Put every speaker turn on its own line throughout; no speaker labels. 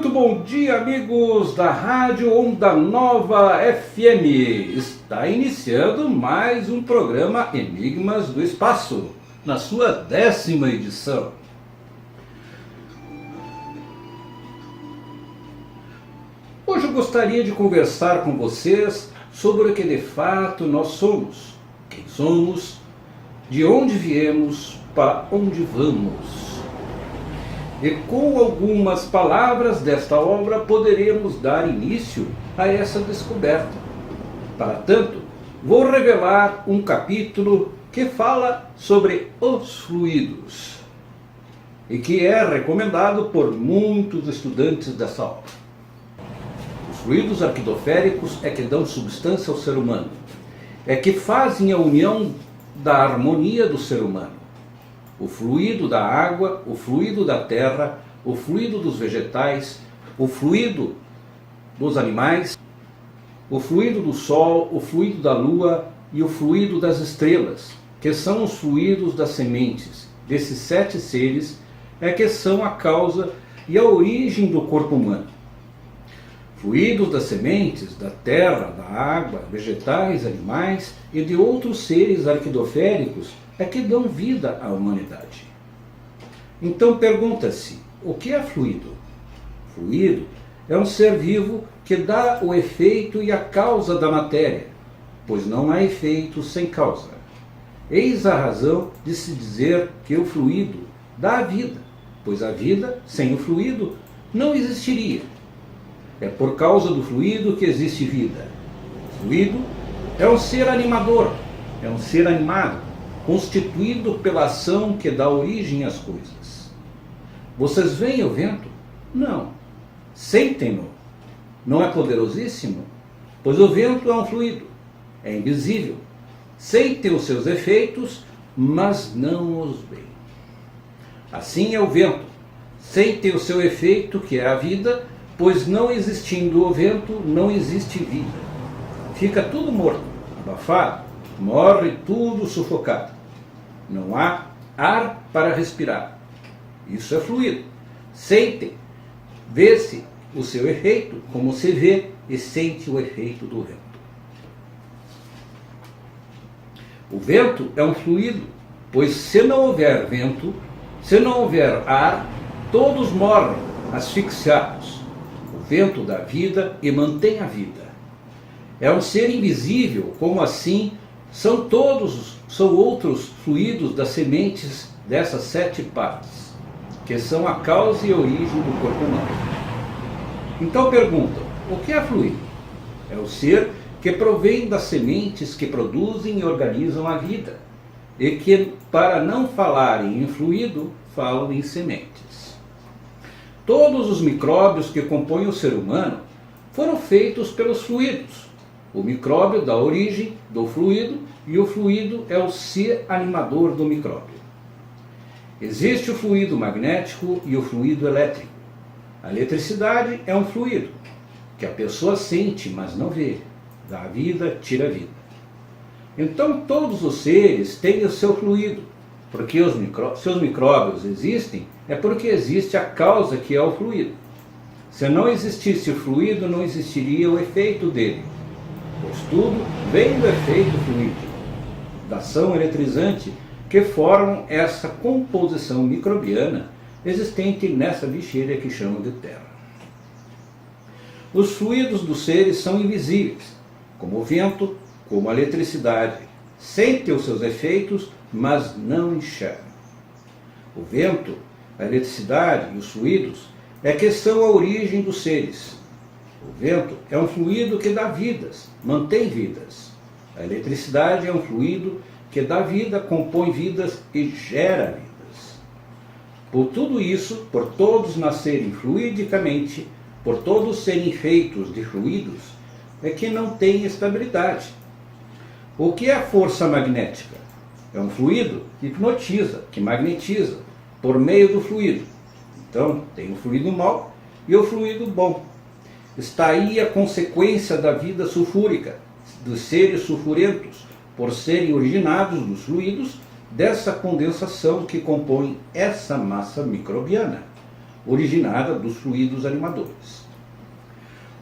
Muito bom dia, amigos da Rádio Onda Nova FM. Está iniciando mais um programa Enigmas do Espaço, na sua 10ª edição. Hoje eu gostaria de conversar com vocês sobre o que de fato nós somos, quem somos, de onde viemos, para onde vamos. E com algumas palavras desta obra poderemos dar início a essa descoberta. Para tanto, vou revelar um capítulo que fala sobre os fluidos e que é recomendado por muitos estudantes dessa obra. Os fluidos arquidoféricos é que dão substância ao ser humano, é que fazem a união da harmonia do ser humano. O fluido da água, o fluido da terra, o fluido dos vegetais, o fluido dos animais, o fluido do sol, o fluido da lua e o fluido das estrelas, que são os fluidos das sementes. Desses 7 seres é que são a causa e a origem do corpo humano. Fluidos das sementes, da terra, da água, vegetais, animais e de outros seres arquidoféricos é que dão vida à humanidade. Então pergunta-se, o que é fluido? Fluido é um ser vivo que dá o efeito e a causa da matéria, pois não há efeito sem causa. Eis a razão de se dizer que o fluido dá a vida, pois a vida, sem o fluido, não existiria. É por causa do fluido que existe vida. O fluido é um ser animador, é um ser animado, constituído pela ação que dá origem às coisas. Vocês veem o vento? Não. Sentem-no. Não é poderosíssimo? Pois o vento é um fluido, é invisível. Sentem os seus efeitos, mas não os veem. Assim é o vento. Sentem o seu efeito, que é a vida, pois não existindo o vento, não existe vida. Fica tudo morto, abafado, morre tudo sufocado. Não há ar para respirar. Isso é fluido. Sentem, vê-se o seu efeito, como se vê e sente o efeito do vento. O vento é um fluido, pois se não houver vento, se não houver ar, todos morrem asfixiados. O vento dá vida e mantém a vida. É um ser invisível, como assim são outros fluidos das sementes dessas 7 partes, que são a causa e a origem do corpo humano. Então perguntam, o que é fluido? É o ser que provém das sementes que produzem e organizam a vida, e que, para não falarem em fluido, falam em sementes. Todos os micróbios que compõem o ser humano foram feitos pelos fluidos. O micróbio dá origem do fluido e o fluido é o ser animador do micróbio. Existe o fluido magnético e o fluido elétrico. A eletricidade é um fluido que a pessoa sente, mas não vê. Dá vida, tira vida. Então todos os seres têm o seu fluido, porque se os micróbios existem, é porque existe a causa que é o fluido. Se não existisse o fluido, não existiria o efeito dele. Pois tudo vem do efeito fluídico, da ação eletrizante que formam essa composição microbiana existente nessa bicheira que chamam de terra. Os fluidos dos seres são invisíveis, como o vento, como a eletricidade. Sentem os seus efeitos, mas não enxergam. O vento, a eletricidade e os fluidos é que são a origem dos seres. O vento é um fluido que dá vidas, mantém vidas. A eletricidade é um fluido que dá vida, compõe vidas e gera vidas. Por tudo isso, por todos nascerem fluidicamente, por todos serem feitos de fluidos, é que não tem estabilidade. O que é a força magnética? É um fluido que hipnotiza, que magnetiza, por meio do fluido. Então, tem o fluido mau e o fluido bom. Está aí a consequência da vida sulfúrica, dos seres sulfurentos, por serem originados dos fluidos dessa condensação que compõe essa massa microbiana. originada dos fluidos animadores.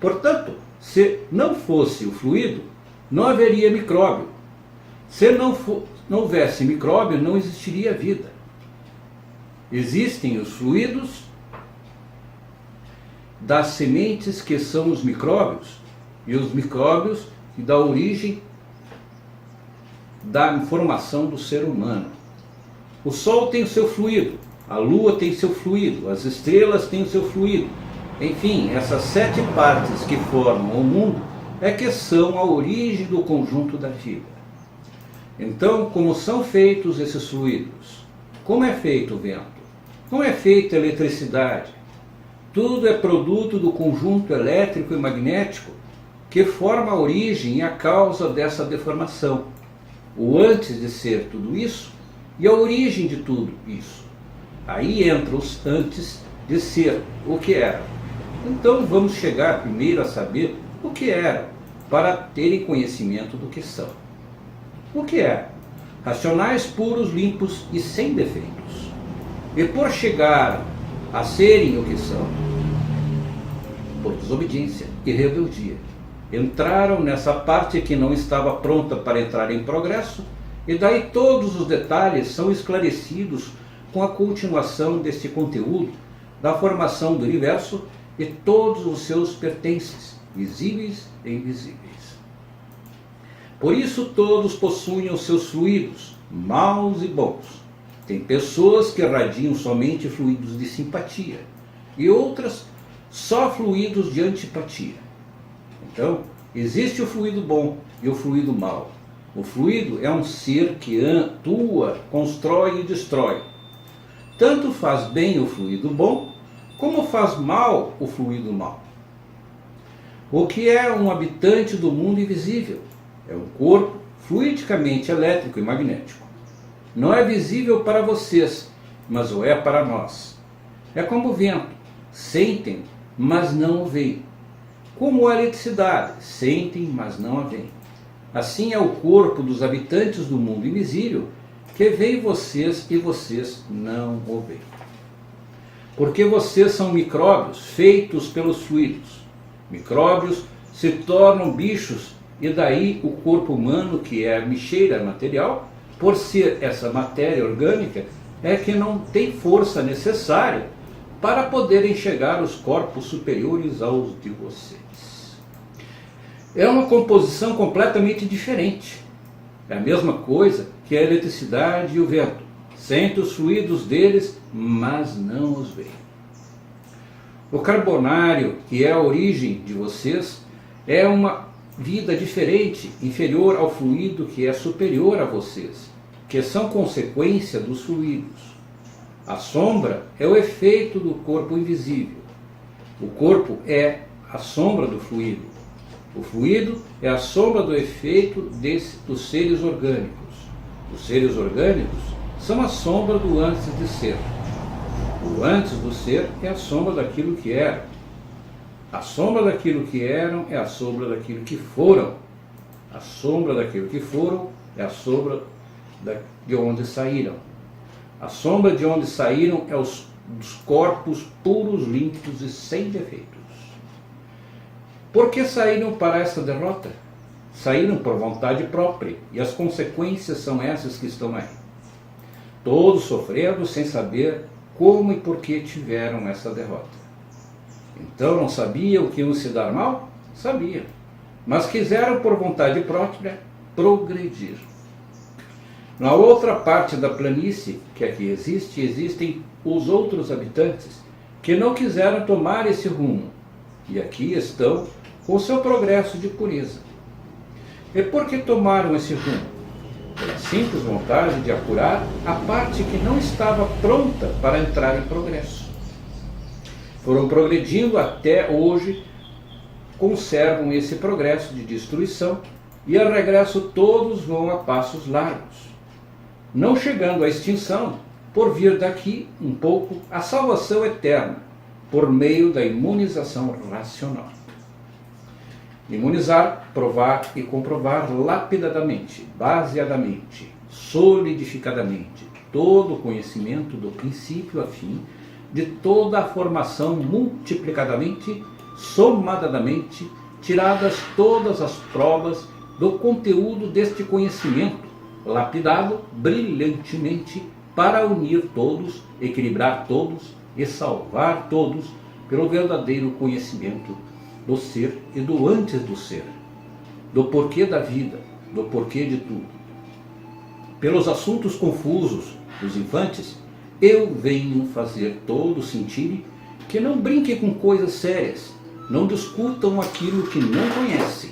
Portanto, se não fosse o fluido, não haveria micróbio. Se não houvesse micróbio, não existiria vida. Existem os fluidos das sementes, que são os micróbios, e os micróbios que dão origem da formação do ser humano. O Sol tem o seu fluido, a Lua tem seu fluido, as estrelas têm o seu fluido. Enfim, essas 7 partes que formam o mundo é que são a origem do conjunto da vida. Então, como são feitos esses fluidos? Como é feito o vento? Como é feita a eletricidade? Tudo é produto do conjunto elétrico e magnético que forma a origem e a causa dessa deformação. O antes de ser tudo isso e a origem de tudo isso. Aí entra os antes de ser o que era. Então vamos chegar primeiro a saber o que era, para terem conhecimento do que são. O que é? Racionais puros, limpos e sem defeitos. E por chegar a serem o que são, por desobediência e rebeldia, entraram nessa parte que não estava pronta para entrar em progresso, e daí todos os detalhes são esclarecidos com a continuação deste conteúdo da formação do universo e todos os seus pertences, visíveis e invisíveis. Por isso todos possuem os seus fluidos, maus e bons. Tem pessoas que irradiam somente fluidos de simpatia e outras só fluidos de antipatia. Então, existe o fluido bom e o fluido mau. O fluido é um ser que atua, constrói e destrói. Tanto faz bem o fluido bom, como faz mal o fluido mau. O que é um habitante do mundo invisível? É um corpo fluidicamente elétrico e magnético. Não é visível para vocês, mas o é para nós. É como o vento, sentem, mas não o veem. Como a eletricidade, sentem, mas não a veem. Assim é o corpo dos habitantes do mundo invisível, que veem vocês e vocês não o veem. Porque vocês são micróbios feitos pelos fluidos. Micróbios se tornam bichos, e daí o corpo humano, que é a bicheira material, por ser essa matéria orgânica, é que não tem força necessária para poderem chegar aos corpos superiores aos de vocês. É uma composição completamente diferente. É a mesma coisa que a eletricidade e o vento. Sente os fluidos deles, mas não os vê. O carbonário, que é a origem de vocês, é uma vida diferente, inferior ao fluido que é superior a vocês, que são consequência dos fluidos. A sombra é o efeito do corpo invisível. O corpo é a sombra do fluido. O fluido é a sombra do efeito dos seres orgânicos. Os seres orgânicos são a sombra do antes de ser. O antes do ser é a sombra daquilo que era. A sombra daquilo que eram é a sombra daquilo que foram. A sombra daquilo que foram é a sombra de onde saíram. A sombra de onde saíram é dos corpos puros, limpos e sem defeitos. Por que saíram para essa derrota? Saíram por vontade própria, e as consequências são essas que estão aí. Todos sofrendo sem saber como e por que tiveram essa derrota. Então não sabiam que iam se dar mal? Sabiam. Mas quiseram por vontade própria progredir. Na outra parte da planície que aqui existe, existem os outros habitantes que não quiseram tomar esse rumo. E aqui estão com o seu progresso de pureza. E por que tomaram esse rumo? Pela simples vontade de apurar a parte que não estava pronta para entrar em progresso. Foram progredindo até hoje, conservam esse progresso de destruição e a regresso todos vão a passos largos, não chegando à extinção, por vir daqui um pouco a salvação eterna, por meio da imunização racional. Imunizar, provar e comprovar lapidadamente, baseadamente, solidificadamente, todo o conhecimento do princípio a fim de toda a formação multiplicadamente, somadamente, tiradas todas as provas do conteúdo deste conhecimento, lapidado brilhantemente para unir todos, equilibrar todos e salvar todos pelo verdadeiro conhecimento do ser e do antes do ser, do porquê da vida, do porquê de tudo. Pelos assuntos confusos dos infantes, eu venho fazer todos sentirem que não brinquem com coisas sérias, não discutam aquilo que não conhecem.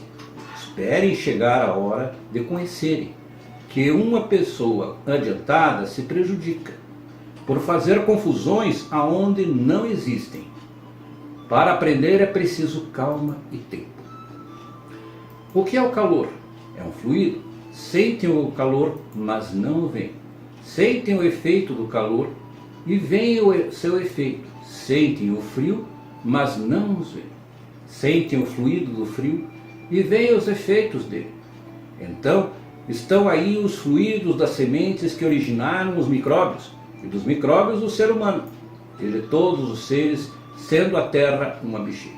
Esperem chegar a hora de conhecerem que uma pessoa adiantada se prejudica por fazer confusões aonde não existem. Para aprender é preciso calma e tempo. O que é o calor? É um fluido. Sentem o calor, mas não o veem. Sentem o efeito do calor e veem o seu efeito. Sentem o frio, mas não os veem. Sentem o fluido do frio e veem os efeitos dele. Então, estão aí os fluidos das sementes que originaram os micróbios, e dos micróbios o ser humano, e de todos os seres, sendo a terra uma bexiga.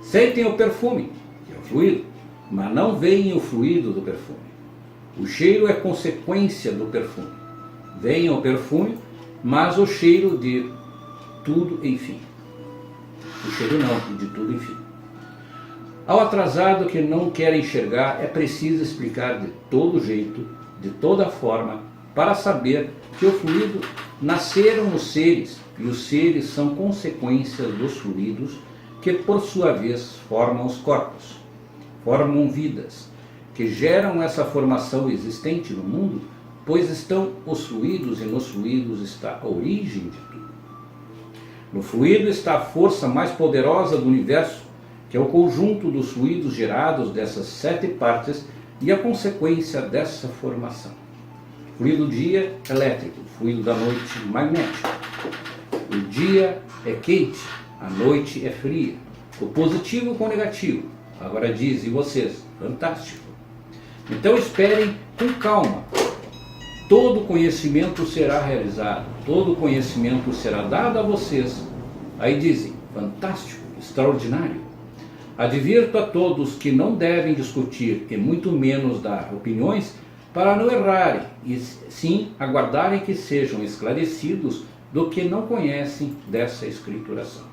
Sentem o perfume, que é o fluido, mas não veem o fluido do perfume. O cheiro é consequência do perfume. Veem o perfume, mas o cheiro de tudo, enfim. O cheiro não, de tudo, enfim. Ao atrasado que não quer enxergar, é preciso explicar de todo jeito, de toda forma, para saber que o fluido nasceram os seres, e os seres são consequências dos fluidos, que por sua vez formam os corpos, formam vidas, que geram essa formação existente no mundo, pois estão os fluidos e nos fluidos está a origem de tudo. No fluido está a força mais poderosa do universo, que é o conjunto dos fluidos gerados dessas 7 partes e a consequência dessa formação. Fluido dia elétrico, fluido da noite magnético. O dia é quente, a noite é fria. O positivo com o negativo. Agora dizem vocês, fantástico. Então esperem com calma. Todo conhecimento será realizado, todo conhecimento será dado a vocês. Aí dizem, fantástico, extraordinário. Advirto a todos que não devem discutir e muito menos dar opiniões para não errarem e sim aguardarem que sejam esclarecidos do que não conhecem dessa escrituração.